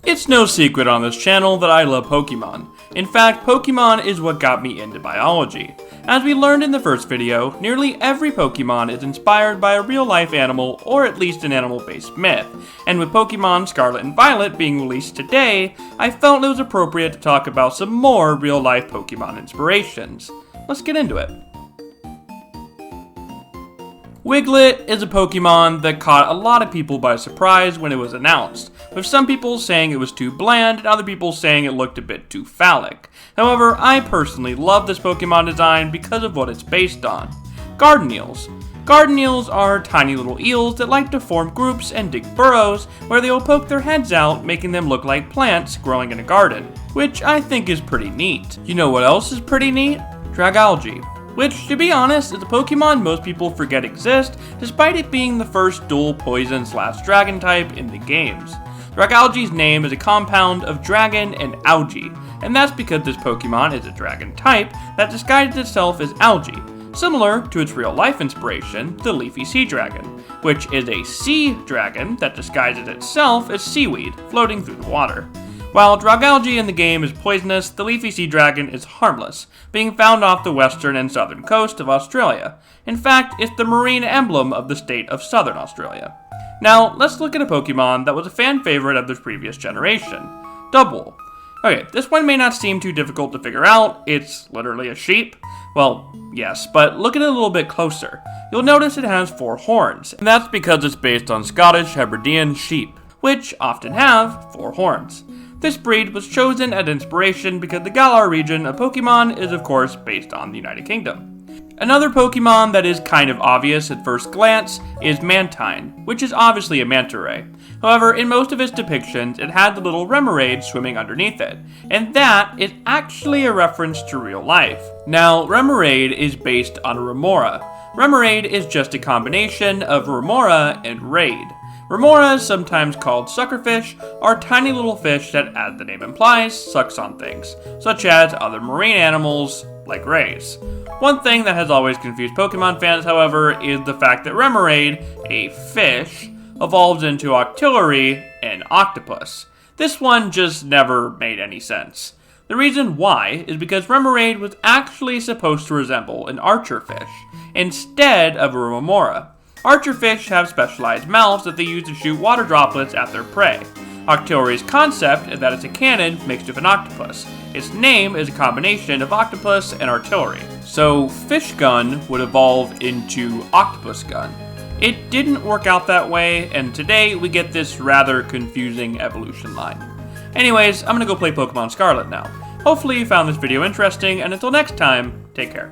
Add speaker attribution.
Speaker 1: It's no secret on this channel that I love Pokemon. In fact, Pokemon is what got me into biology. As we learned in the first video, nearly every Pokemon is inspired by a real-life animal or at least an animal-based myth. And with Pokemon Scarlet and Violet being released today, I felt it was appropriate to talk about some more real-life Pokemon inspirations. Let's get into it. Wiglet is a Pokemon that caught a lot of people by surprise when it was announced, with some people saying it was too bland and other people saying it looked a bit too phallic. However, I personally love this Pokemon design because of what it's based on. Garden eels. Garden eels are tiny little eels that like to form groups and dig burrows where they will poke their heads out, making them look like plants growing in a garden, which I think is pretty neat. You know what else is pretty neat? Dragalge, which, to be honest, is a Pokemon most people forget exists, despite it being the first dual poison/dragon type in the games. Dragalge's name is a compound of dragon and algae, and that's because this Pokemon is a dragon type that disguises itself as algae, similar to its real-life inspiration, the leafy sea dragon, which is a sea dragon that disguises itself as seaweed floating through the water. While Dragalge in the game is poisonous, the leafy sea dragon is harmless, being found off the western and southern coast of Australia. In fact, it's the marine emblem of the state of southern Australia. Now, let's look at a Pokemon that was a fan favorite of the previous generation, Dubwool. Okay, this one may not seem too difficult to figure out, it's literally a sheep. Well, yes, but look at it a little bit closer. You'll notice it has 4 horns, and that's because it's based on Scottish Hebridean sheep, which often have 4 horns. This breed was chosen as inspiration because the Galar region of Pokemon is of course based on the United Kingdom. Another Pokemon that is kind of obvious at first glance is Mantine, which is obviously a manta ray. However, in most of its depictions, it had the little Remoraid swimming underneath it, and that is actually a reference to real life. Now, Remoraid is based on a Remora. Remoraid is just a combination of Remora and Raid. Remoras, sometimes called suckerfish, are tiny little fish that, as the name implies, sucks on things, such as other marine animals like rays. One thing that has always confused Pokemon fans, however, is the fact that Remoraid, a fish, evolves into Octillery, an octopus. This one just never made any sense. The reason why is because Remoraid was actually supposed to resemble an archerfish, instead of a Remora. Archerfish have specialized mouths that they use to shoot water droplets at their prey. Octillery's concept is that it's a cannon mixed with an octopus. Its name is a combination of octopus and artillery. So Fish Gun would evolve into Octopus Gun. It didn't work out that way, and today we get this rather confusing evolution line. Anyways, I'm gonna go play Pokemon Scarlet now. Hopefully you found this video interesting, and until next time, take care.